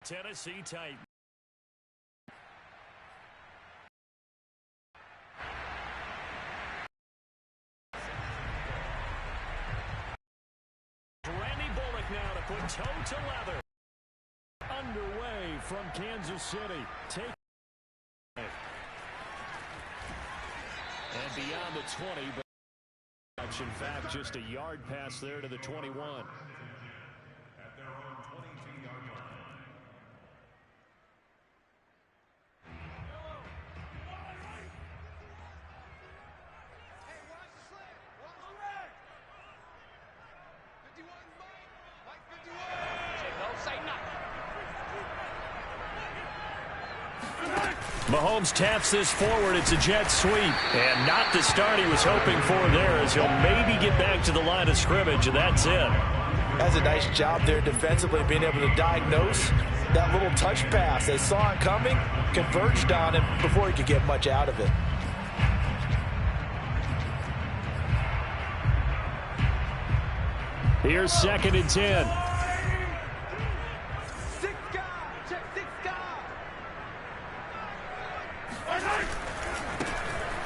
Tennessee Titans. Randy Bullock now to put toe to leather. Underway from Kansas City. Take and beyond the 20, but in fact just a yard pass there to the 21. At their own 22-yard line. Hey, watch the slant. Watch the red. 51, Mike 51. Don't say nothing. Mahomes taps this forward. It's a jet sweep. And not the start he was hoping for there, as he'll maybe get back to the line of scrimmage, and that's it. That's a nice job there defensively, being able to diagnose that little touch pass. They saw it coming, converged on him before he could get much out of it. Here's 2nd and 10.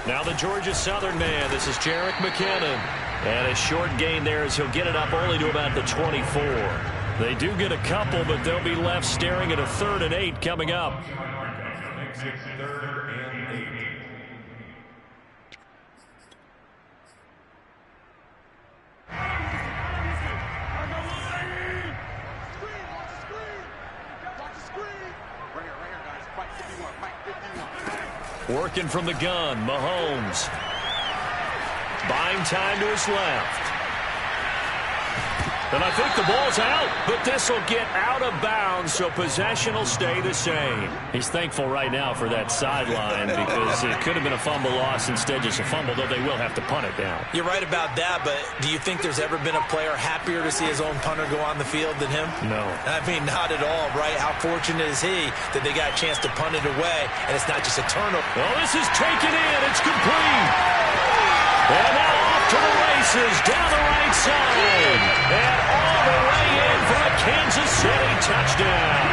Now the Georgia Southern man. This is Jerick McKinnon. And a short gain there as he'll get it up only to about the 24. They do get a couple, but they'll be left staring at a 3rd and 8 coming up. Makes it 3rd and 8. Working from the gun, Mahomes. Buying time to his left. And I think the ball's out, but this will get out of bounds, so possession will stay the same. He's thankful right now for that sideline because it could have been a fumble loss, instead just a fumble, though they will have to punt it down. You're right about that, but do you think there's ever been a player happier to see his own punter go on the field than him? No. I mean, not at all, right? How fortunate is he that they got a chance to punt it away, and it's not just a turnover. Well, this is taken in. It's complete. And now off to the races, down the right side. And all the way in for a Kansas City touchdown.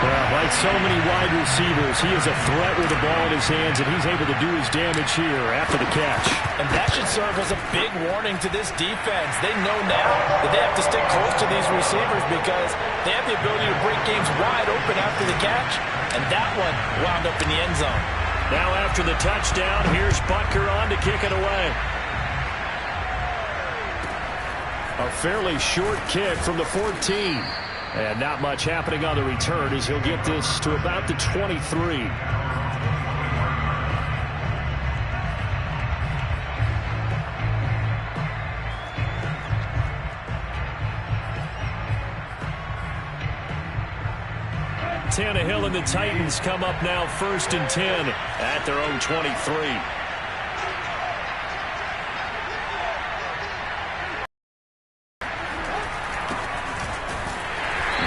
Well, like so many wide receivers, he is a threat with the ball in his hands, and he's able to do his damage here after the catch. And that should serve as a big warning to this defense. They know now that they have to stick close to these receivers because they have the ability to break games wide open after the catch, and that one wound up in the end zone. Now after the touchdown, here's Butker on to kick it away. A fairly short kick from the 14. And not much happening on the return as he'll get this to about the 23. Tannehill and the Titans come up now 1st and 10 at their own 23.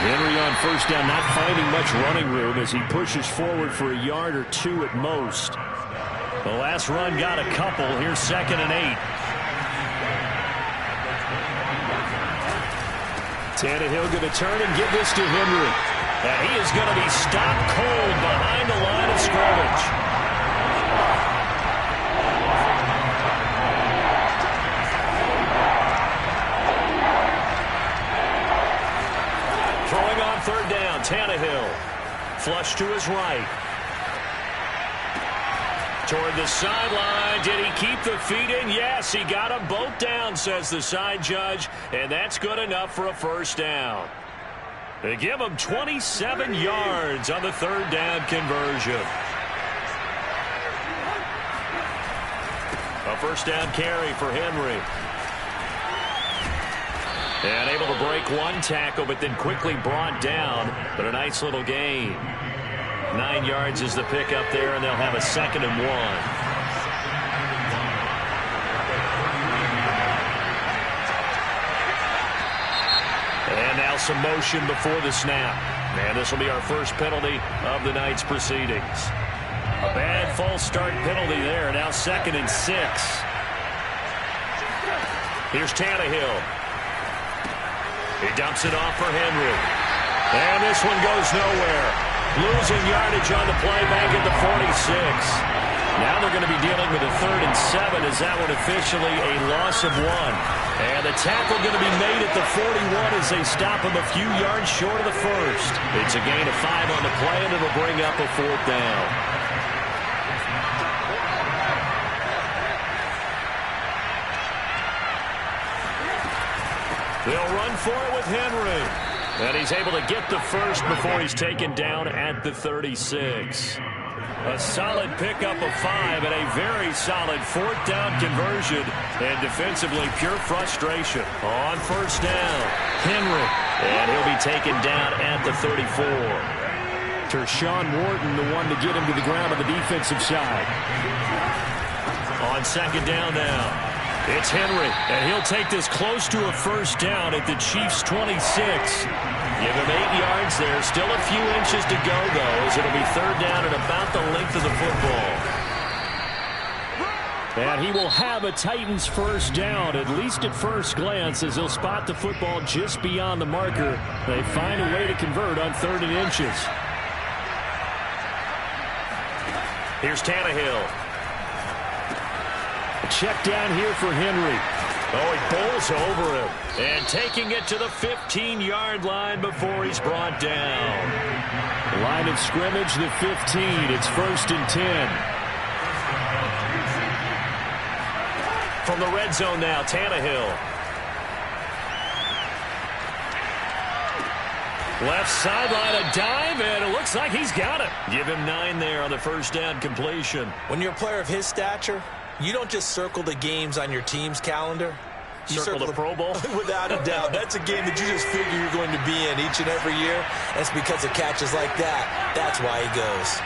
Henry on 1st down, not finding much running room as he pushes forward for a yard or 2 at most. The last run got a couple. Here's 2nd and 8. Tannehill going to turn and give this to Henry. And he is going to be stopped cold behind the line of scrimmage. Throwing on 3rd down, Tannehill. Flush to his right. Toward the sideline. Did he keep the feet in? Yes, he got them both down, says the side judge. And that's good enough for a 1st down. They give him 27 yards on the 3rd down conversion. A 1st down carry for Henry. And able to break one tackle, but then quickly brought down. But a nice little gain. 9 yards is the pickup there, and they'll have a 2nd and 1. And now some motion before the snap. And this will be our first penalty of the night's proceedings. A bad false start penalty there. Now 2nd and 6. Here's Tannehill. He dumps it off for Henry. And this one goes nowhere. Losing yardage on the play back at the 46. Now they're going to be dealing with a 3rd and 7 as that one officially a loss of 1. And the tackle going to be made at the 41 as they stop him a few yards short of the first. It's a gain of 5 on the play, and it'll bring up a 4th down. They'll run for it with Henry. And he's able to get the first before he's taken down at the 36. A solid pickup of 5 and a very solid 4th down conversion. And defensively, pure frustration. On 1st down, Henry. And he'll be taken down at the 34. Tershawn Wharton, the one to get him to the ground on the defensive side. On 2nd down now. It's Henry, and he'll take this close to a 1st down at the Chiefs' 26. Give him 8 yards there. Still a few inches to go, though, as it'll be 3rd down at about the length of the football. And he will have a Titans 1st down, at least at first glance, as he'll spot the football just beyond the marker. They find a way to convert on 3rd and inches. Here's Tannehill. Check down here for Henry. Oh, he bowls over him. And taking it to the 15-yard line before he's brought down. Line of scrimmage, the 15. It's 1st and 10. From the red zone now, Tannehill. Left sideline, a dive, and it looks like he's got it. Give him 9 there on the 1st down completion. When you're a player of his stature, you don't just circle the games on your team's calendar. You circle the Pro Bowl? Without a doubt. That's a game that you just figure you're going to be in each and every year. That's because of catches like that. That's why he goes.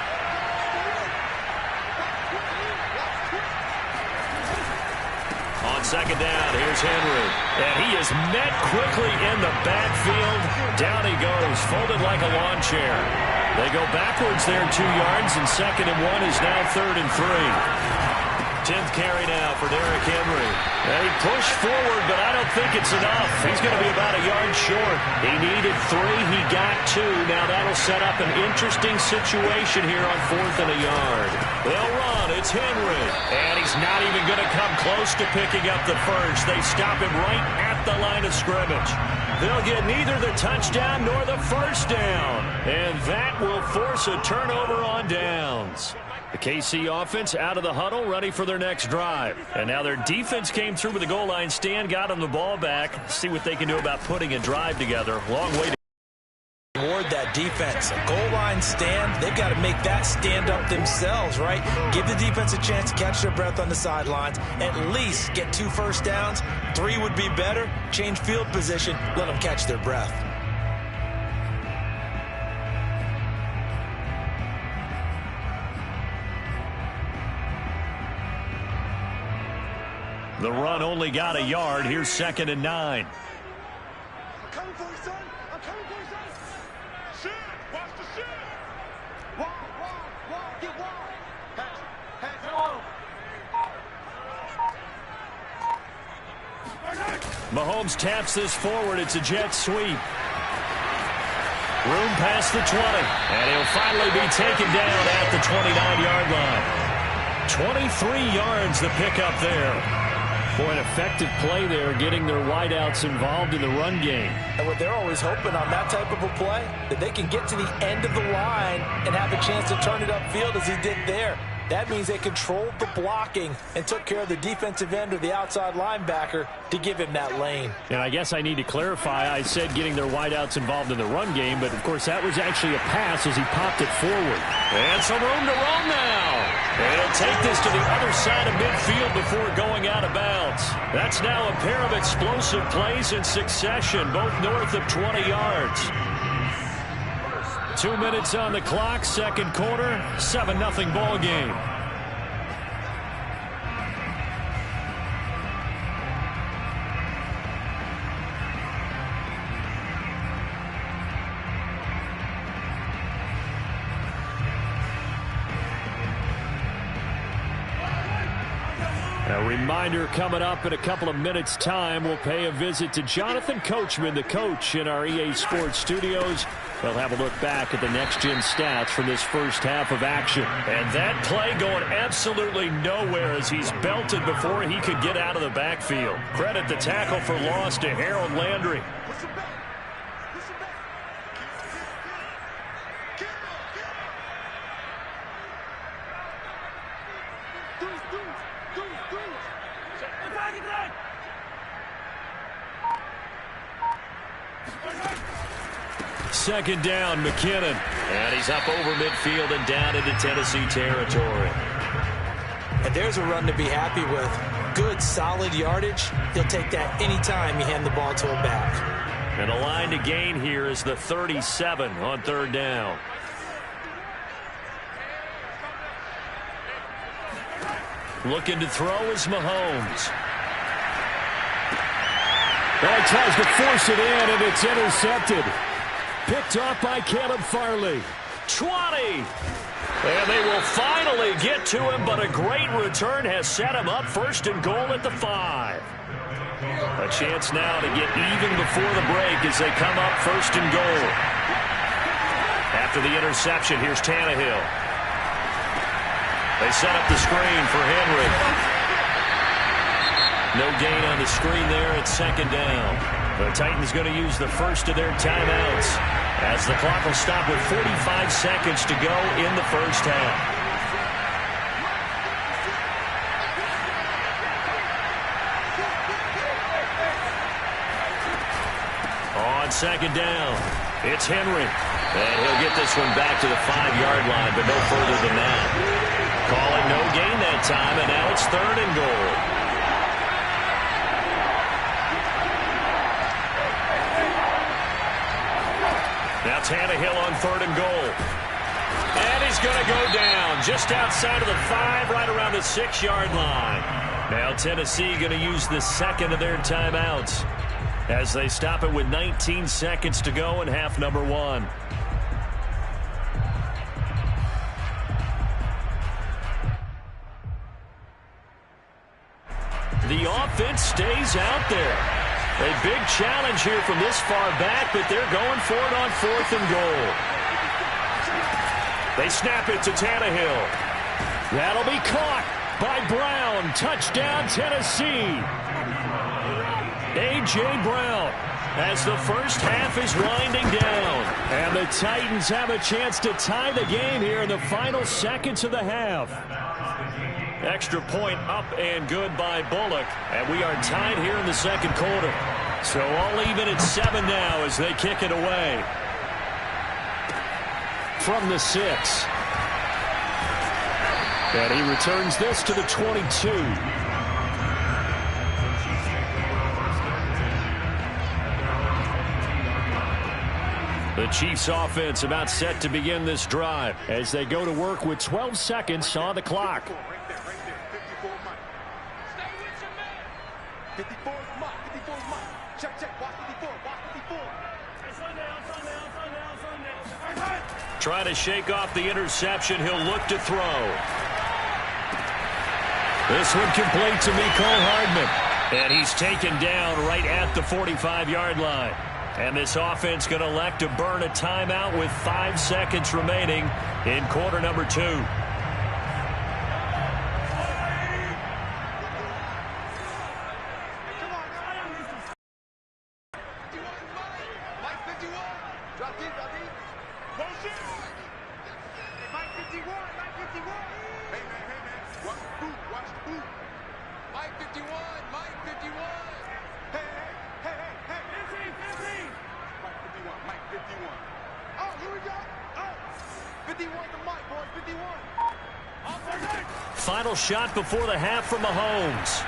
On 2nd down, here's Henry. And he is met quickly in the backfield. Down he goes, folded like a lawn chair. They go backwards there 2 yards, and 2nd and 1 is now 3rd and 3. 10th carry now for Derrick Henry. And he pushed forward, but I don't think it's enough. He's going to be about a yard short. He needed 3. He got 2. Now that'll set up an interesting situation here on 4th and a yard. They'll run. It's Henry. And he's not even going to come close to picking up the first. They stop him right at the line of scrimmage. They'll get neither the touchdown nor the 1st down. And that will force a turnover on downs. The KC offense out of the huddle, ready for their next drive. And now their defense came through with the goal line stand, got them the ball back. See what they can do about putting a drive together. Long way to reward that defense. A goal line stand, they've got to make that stand up themselves, right? Give the defense a chance to catch their breath on the sidelines. At least get 2 first downs. 3 would be better. Change field position. Let them catch their breath. The run only got a yard. Here's 2nd and 9. I'm coming for you, son. I'm coming for you, son. Shit! Watch the shit! Wide, get wide. Pass it on. Mahomes taps this forward. It's a jet sweep. Room past the 20. And he'll finally be taken down at the 29-yard line. 23 yards the pickup there. Boy, an effective play there, getting their wideouts involved in the run game. And what they're always hoping on that type of a play, that they can get to the end of the line and have a chance to turn it upfield as he did there. That means they controlled the blocking and took care of the defensive end or the outside linebacker to give him that lane. And I guess I need to clarify, I said getting their wideouts involved in the run game, but of course that was actually a pass as he popped it forward. And some room to roam now. And he'll take this to the other side of midfield before going out of bounds. That's now a pair of explosive plays in succession, both north of 20 yards. 2 minutes on the clock, 2nd quarter, 7-0 ball game. A reminder coming up in a couple of minutes' time. We'll pay a visit to Jonathan Coachman, the coach in our EA Sports studios. They'll have a look back at the next-gen stats from this first half of action. And that play going absolutely nowhere as he's belted before he could get out of the backfield. Credit the tackle for loss to Harold Landry. Second down, McKinnon. And he's up over midfield and down into Tennessee territory. And there's a run to be happy with. Good, solid yardage. He'll take that anytime you hand the ball to him back. And a line to gain here is the 37 on third down. Looking to throw is Mahomes. Well, he tries to force it in, and it's intercepted. Picked off by Caleb Farley. 20. And they will finally get to him, but a great return has set him up first and goal at the 5. A chance now to get even before the break as they come up first and goal. After the interception, here's Tannehill. They set up the screen for Henry. No gain on the screen there at second down. The Titans going to use the first of their timeouts as the clock will stop with 45 seconds to go in the first half. On second down, it's Henry. And he'll get this one back to the 5-yard line, but no further than that. Call it no gain that time, and now it's third and goal. Now Tannehill on third and goal. And he's going to go down just outside of the 5, right around the 6-yard line. Now Tennessee going to use the second of their timeouts as they stop it with 19 seconds to go in half number 1. The offense stays out there. A big challenge here from this far back, but they're going for it on fourth and goal. They snap it to Tannehill. That'll be caught by Brown. Touchdown, Tennessee. A.J. Brown as the first half is winding down. And the Titans have a chance to tie the game here in the final seconds of the half. Extra point up and good by Bullock. And we are tied here in the second quarter. So all even at 7 now as they kick it away. From the 6. And he returns this to the 22. The Chiefs offense about set to begin this drive as they go to work with 12 seconds on the clock. 54 is Mike. 54 is Mike. Check. Watch 54. Watch 54. Trying to shake off the interception. He'll look to throw. This one complete to Mecole Hardman. And he's taken down right at the 45-yard line. And this offense going to elect to burn a timeout with 5 seconds remaining in quarter number 2. Final shot before the half from Mahomes.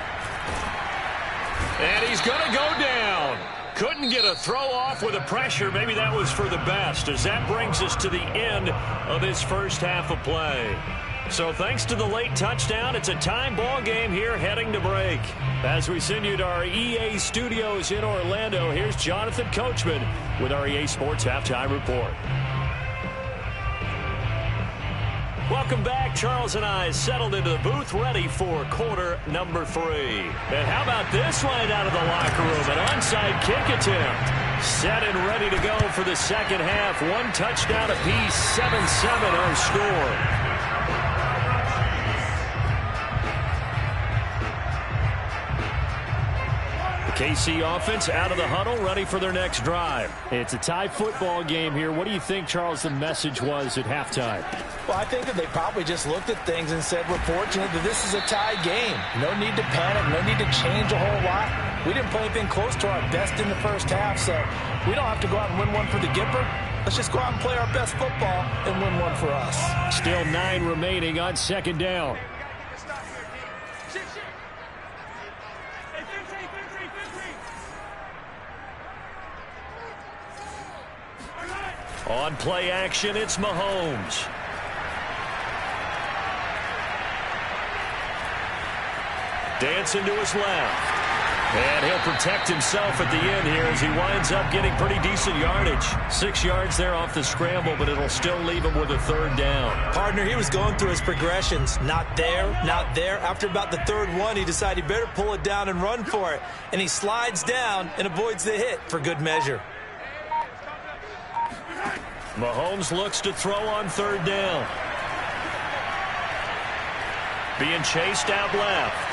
And he's going to go down. Couldn't get a throw off with the pressure. Maybe that was for the best, as that brings us to the end of this first half of play. So thanks to the late touchdown, it's a time ball game here heading to break. As we send you to our EA studios in Orlando, here's Jonathan Coachman with our EA Sports Halftime Report. Welcome back. Charles and I settled into the booth ready for quarter number 3. And how about this line out of the locker room? An onside kick attempt. Set and ready to go for the second half. One touchdown apiece, 7-7 our score. KC offense out of the huddle, ready for their next drive. It's a tie football game here. What do you think, Charles, the message was at halftime? Well, I think that they probably just looked at things and said, we're fortunate that this is a tie game. No need to panic, no need to change a whole lot. We didn't play anything close to our best in the first half, so we don't have to go out and win one for the Gipper. Let's just go out and play our best football and win one for us. Still 9 remaining on second down. On play action, it's Mahomes. Dancing to his left. And he'll protect himself at the end here as he winds up getting pretty decent yardage. 6 yards there off the scramble, but it'll still leave him with a third down. Partner, he was going through his progressions. Not there, not there. After about the third one, he decided he better pull it down and run for it. And he slides down and avoids the hit for good measure. Mahomes looks to throw on third down. Being chased out left.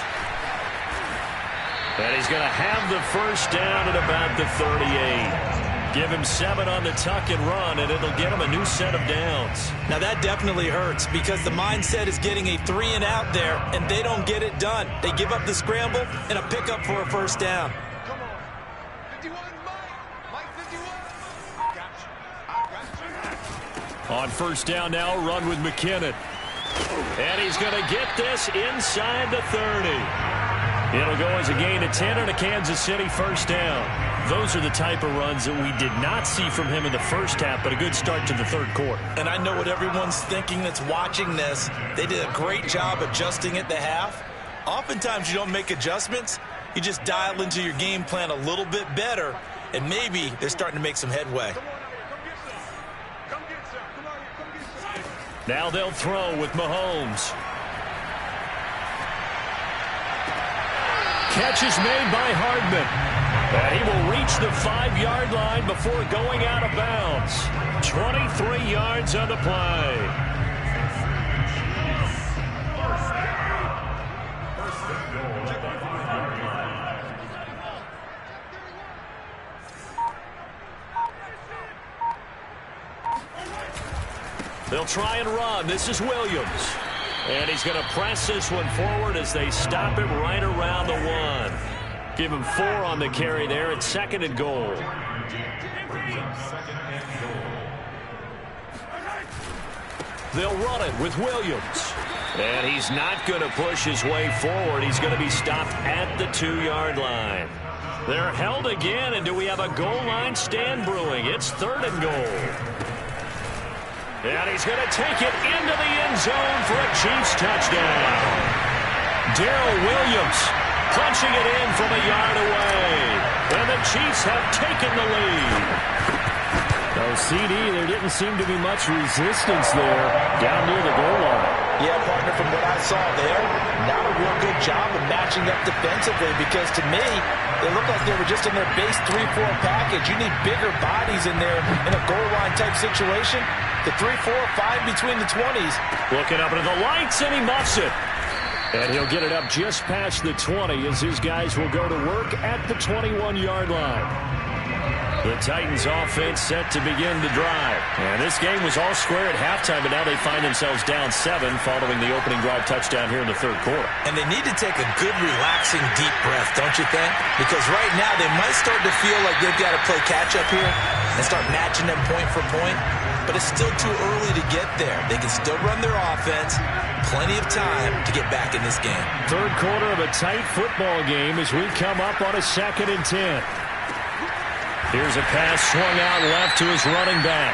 And he's going to have the first down at about the 38. Give him 7 on the tuck and run, and it'll get him a new set of downs. Now that definitely hurts because the mindset is getting a 3 and out there, and they don't get it done. They give up the scramble and a pickup for a first down. Come on. 51, Mike 51. On first down now, run with McKinnon. And he's going to get this inside the 30. It'll go as a gain of 10 and a Kansas City first down. Those are the type of runs that we did not see from him in the first half, but a good start to the third quarter. And I know what everyone's thinking that's watching this. They did a great job adjusting at the half. Oftentimes you don't make adjustments. You just dial into your game plan a little bit better, and maybe they're starting to make some headway. Now they'll throw with Mahomes. Catch is made by Hardman. And he will reach the 5-yard line before going out of bounds. 23 yards on the play. They'll try and run. This is Williams. And he's going to press this one forward as they stop him right around the 1. Give him 4 on the carry there. It's 2nd and goal. They'll run it with Williams. And he's not going to push his way forward. He's going to be stopped at the 2-yard line. They're held again, and do we have a goal line stand brewing? It's 3rd and goal. And he's going to take it into the end zone for a Chiefs touchdown. Darrell Williams punching it in from a yard away. And the Chiefs have taken the lead. So, CD, there didn't seem to be much resistance there down near the goal line. Yeah, partner, from what I saw there, not a real good job of matching up defensively because to me, they looked like they were just in their base 3-4 package. You need bigger bodies in there in a goal line type situation. The 3-4, 5 between the 20s. Looking up into the lights, and he muffs it. And he'll get it up just past the 20 as his guys will go to work at the 21-yard line. The Titans offense set to begin the drive. And this game was all square at halftime, but now they find themselves down 7 following the opening drive touchdown here in the third quarter. And they need to take a good, relaxing, deep breath, don't you think? Because right now they might start to feel like they've got to play catch-up here and start matching them point for point. But it's still too early to get there. They can still run their offense. Plenty of time to get back in this game. Third quarter of a tight football game as we come up on a 2nd and 10. Here's a pass swung out left to his running back.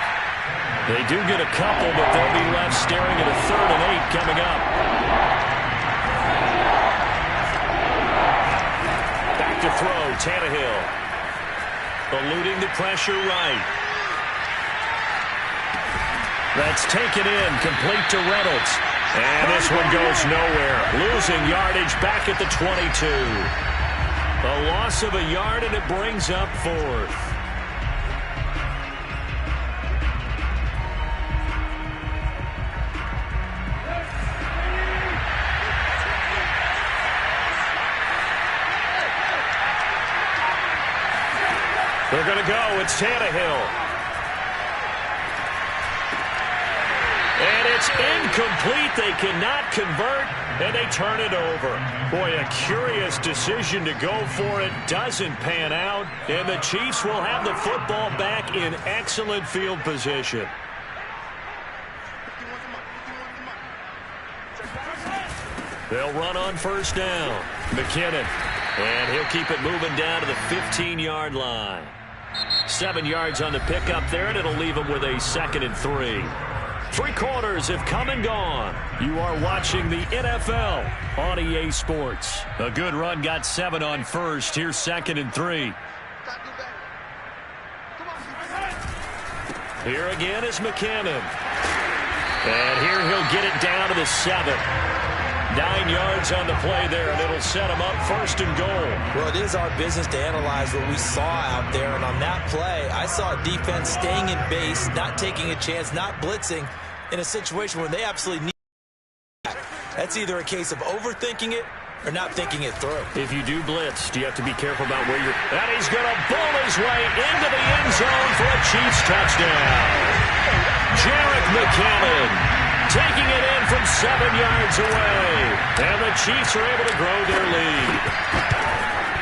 They do get a couple, but they'll be left staring at a 3rd and 8 coming up. Back to throw, Tannehill. Eluding the pressure right. That's taken in, complete to Reynolds. And this one goes nowhere. Losing yardage back at the 22. A loss of a yard, and it brings up 4th. They're going to go. It's Tannehill. And it's incomplete. They cannot convert, and they turn it over. Boy, a curious decision to go for it. Doesn't pan out, and the Chiefs will have the football back in excellent field position. They'll run on first down. McKinnon, and he'll keep it moving down to the 15-yard line. 7 yards on the pickup there, and it'll leave them with a 2nd and 3. 3 quarters have come and gone. You are watching the NFL on EA Sports. A good run, got 7 on first. Here's 2nd and 3. Here again is McKinnon. And here he'll get it down to the 7. 9 yards on the play there, and it'll set him up 1st and goal. Well, it is our business to analyze what we saw out there, and on that play, I saw a defense staying in base, not taking a chance, not blitzing in a situation where they absolutely need that. That's either a case of overthinking it or not thinking it through. If you do blitz, do you have to be careful about where you're... And he's going to bull his way into the end zone for a Chiefs touchdown. Jerick McKinnon taking it in from 7 yards away. And the Chiefs are able to grow their lead.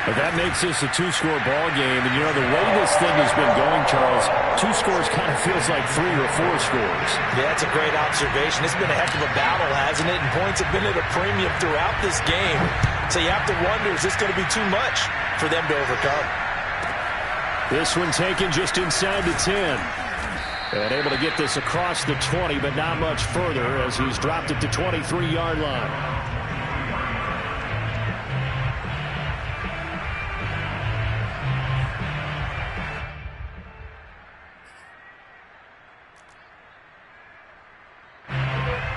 But that makes this a 2-score ball game. And, you know, the way this thing has been going, Charles, 2 scores kind of feels like 3 or 4 scores. Yeah, that's a great observation. It's been a heck of a battle, hasn't it? And points have been at a premium throughout this game. So you have to wonder, is this going to be too much for them to overcome? This one taken just inside the 10. And able to get this across the 20, but not much further as he's dropped it to 23-yard line.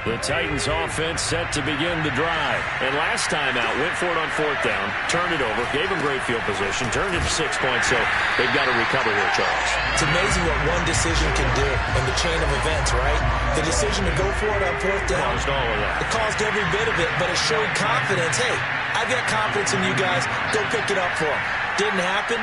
The Titans offense set to begin the drive. And last time out, went for it on 4th down, turned it over, gave them great field position, turned it to 6 points, so they've got to recover here, Charles. It's amazing what one decision can do in the chain of events, right? The decision to go for it on 4th down. Caused all of that. It caused every bit of it, but it showed confidence. Hey, I've got confidence in you guys. Go pick it up for them. Didn't happen.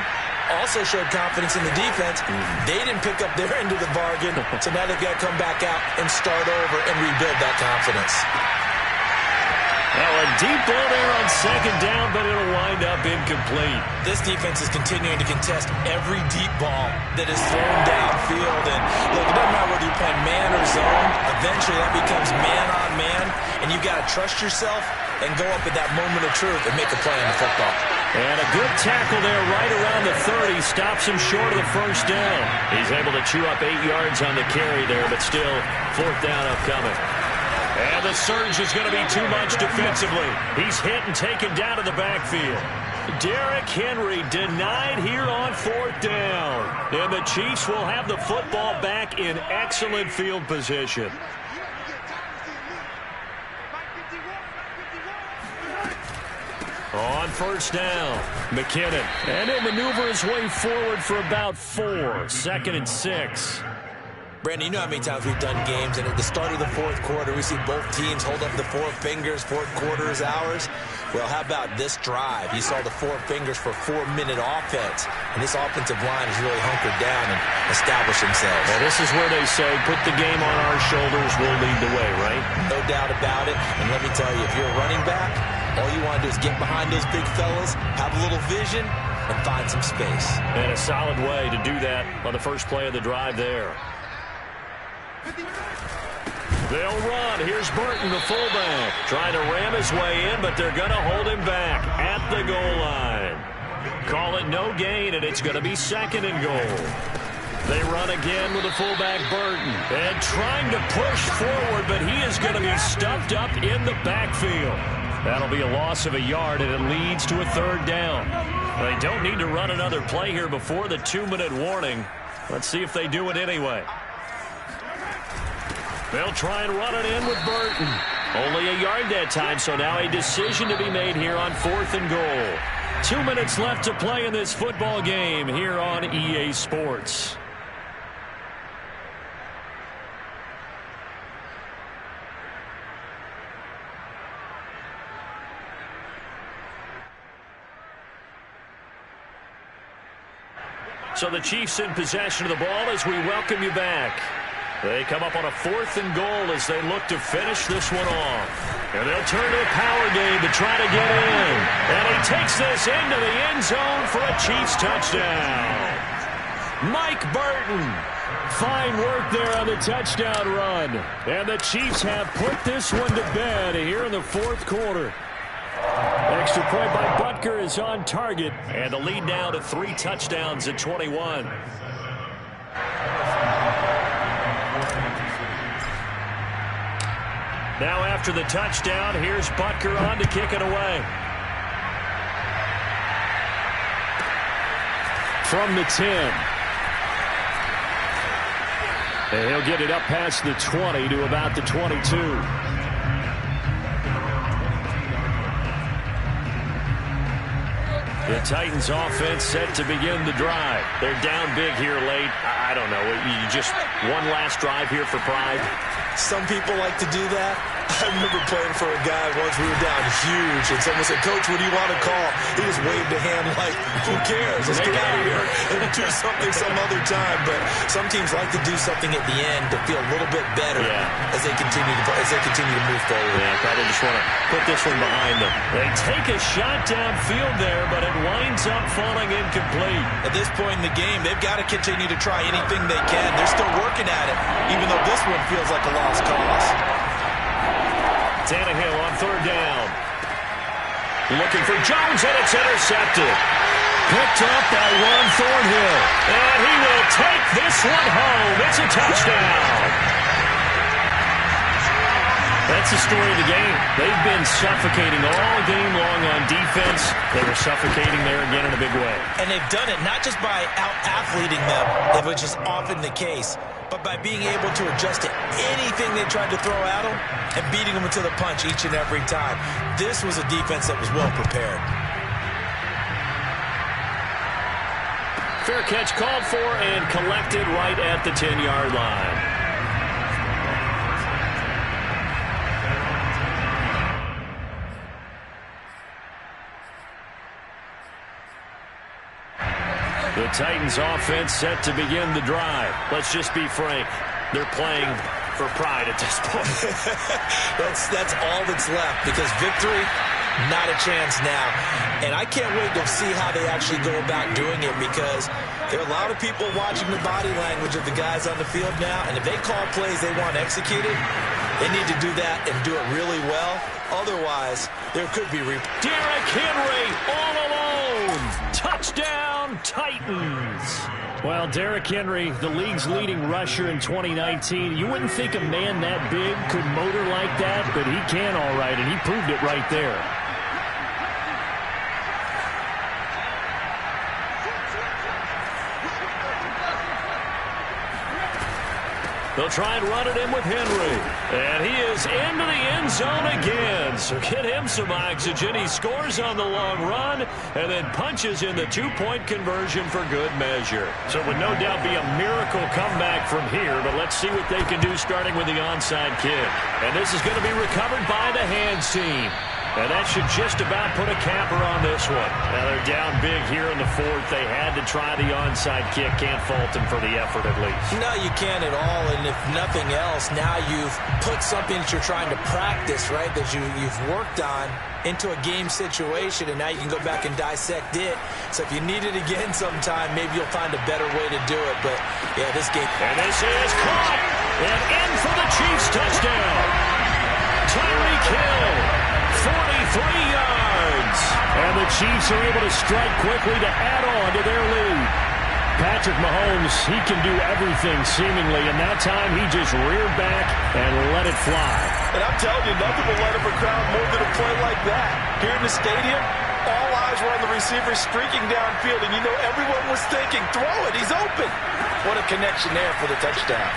Also showed confidence in the defense. They didn't pick up their end of the bargain, so now they've got to come back out and start over and rebuild that confidence. Well, a deep ball there on 2nd down, but it'll wind up incomplete. This defense is continuing to contest every deep ball that is thrown downfield. And look, it doesn't matter whether you're playing man or zone. Eventually that becomes man on man, and you've got to trust yourself and go up at that moment of truth and make a play on the football. And a good tackle there right around the 30. Stops him short of the 1st down. He's able to chew up 8 yards on the carry there, but still 4th down upcoming. And the surge is going to be too much defensively. He's hit and taken down to the backfield. Derrick Henry denied here on 4th down. And the Chiefs will have the football back in excellent field position. On 1st down, McKinnon. And he'll maneuver his way forward for about 4. 2nd and 6. Brandon, you know how many times we've done games, and at the start of the 4th quarter, we see both teams hold up the 4 fingers, 4th quarter is ours. Well, how about this drive? You saw the 4 fingers for 4-minute offense, and this offensive line has really hunkered down and established themselves. Well, this is where they say, put the game on our shoulders, we'll lead the way, right? No doubt about it, and let me tell you, if you're a running back, all you want to do is get behind those big fellas, have a little vision, and find some space. And a solid way to do that on the first play of the drive there. They'll run. Here's Burton, the fullback, trying to ram his way in, but they're going to hold him back at the goal line. Call it no gain, and it's going to be 2nd and goal. They run again with the fullback, Burton, and trying to push forward, but he is going to be stuffed up in the backfield. That'll be a loss of a yard, and it leads to a 3rd down. They don't need to run another play here before the 2-minute warning. Let's see if they do it anyway. They'll try and run it in with Burton. Only a yard that time, so now a decision to be made here on 4th and goal. 2 minutes left to play in this football game here on EA Sports. So the Chiefs in possession of the ball as we welcome you back. They come up on a 4th and goal as they look to finish this one off. And they'll turn to a power game to try to get in. And he takes this into the end zone for a Chiefs touchdown. Mike Burton. Fine work there on the touchdown run. And the Chiefs have put this one to bed here in the 4th quarter. Extra point by Butker is on target. And the lead now to 3 touchdowns at 21. Now after the touchdown, here's Butker on to kick it away. From the 10. And he'll get it up past the 20 to about the 22. The Titans offense set to begin the drive. They're down big here late. I don't know. You just one last drive here for pride. Some people like to do that. I remember playing for a guy once. We were down huge, and someone said, "Coach, what do you want to call?" He just waved a hand like, "Who cares? Let's get out of here and do something some other time." But some teams like to do something at the end to feel a little bit better as they continue to move forward. Yeah, probably just want to put this one behind them. They take a shot downfield there, but it winds up falling incomplete. At this point in the game, they've got to continue to try anything they can. They're still working at it, even though this one feels like a lost cause. Tannehill on 3rd down. Looking for Jones, and it's intercepted. Picked up by Juan Thornhill. And he will take this one home. It's a touchdown. That's the story of the game. They've been suffocating all game long on defense. They were suffocating there again in a big way. And they've done it not just by out-athleting them, which is often the case, but by being able to adjust to anything they tried to throw at them and beating them to the punch each and every time. This was a defense that was well prepared. Fair catch called for and collected right at the 10-yard line. The Titans offense set to begin the drive. Let's just be frank. They're playing for pride at this point. That's all that's left, because victory, not a chance now. And I can't wait to see how they actually go about doing it, because there are a lot of people watching the body language of the guys on the field now, and if they call plays they want executed, they need to do that and do it really well. Otherwise, there could be Derrick Henry all alone. Touchdown, Titans. Well, Derrick Henry, the league's leading rusher in 2019. You wouldn't think a man that big could motor like that, but he can all right, and he proved it right there. They'll try and run it in with Henry. And he is into the end zone again. So get him some oxygen. He scores on the long run and then punches in the 2-point conversion for good measure. So it would no doubt be a miracle comeback from here, but let's see what they can do starting with the onside kick. And this is going to be recovered by the hands team. And that should just about put a capper on this one. Now they're down big here in the 4th. They had to try the onside kick. Can't fault them for the effort at least. No, you can't at all. And if nothing else, now you've put something that you're trying to practice, right, that you've worked on into a game situation, and now you can go back and dissect it. So if you need it again sometime, maybe you'll find a better way to do it. But, yeah, this game. And this is caught. And in for the Chiefs touchdown. Tyreek Hill. 43 yards. And the Chiefs are able to strike quickly to add on to their lead. Patrick Mahomes, he can do everything seemingly, and that time he just reared back and let it fly. And I'm telling you, nothing will let up a crowd more than a play like that. Here in the stadium, all eyes were on the receiver streaking downfield, and you know everyone was thinking, throw it, he's open. What a connection there for the touchdown.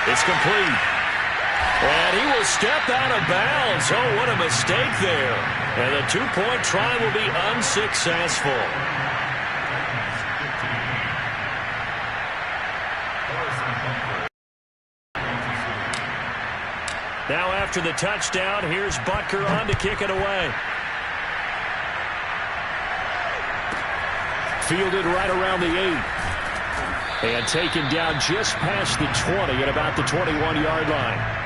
It's complete. And he will step out of bounds. Oh, what a mistake there. And the 2-point try will be unsuccessful. Now after the touchdown, here's Butker on to kick it away. Fielded right around the 8. And taken down just past the 20 at about the 21-yard line.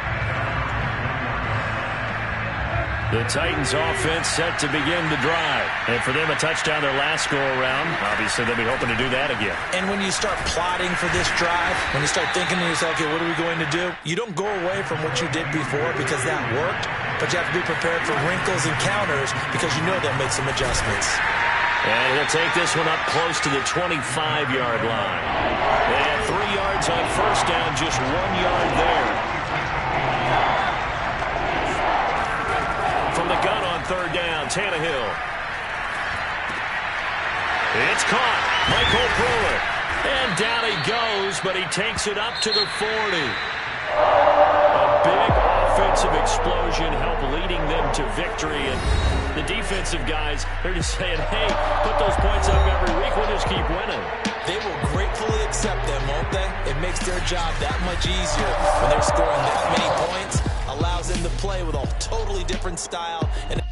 The Titans offense set to begin the drive. And for them, a touchdown their last go-around. Obviously, they'll be hoping to do that again. And when you start plotting for this drive, when you start thinking to yourself, okay, what are we going to do? You don't go away from what you did before because that worked, but you have to be prepared for wrinkles and counters because you know they'll make some adjustments. And he'll take this one up close to the 25-yard line. They have 3 yards on first down, just 1 yard there. From the gun on third down, Tannehill. It's caught. Michael Brewer. And down he goes, but he takes it up to the 40. A big offensive explosion helped leading them to victory. And the defensive guys, they're just saying, hey, put those points up every week. We'll just keep winning. They will gratefully accept them, won't they? It makes their job that much easier when they're scoring that many points. Allows them to play with a totally different style and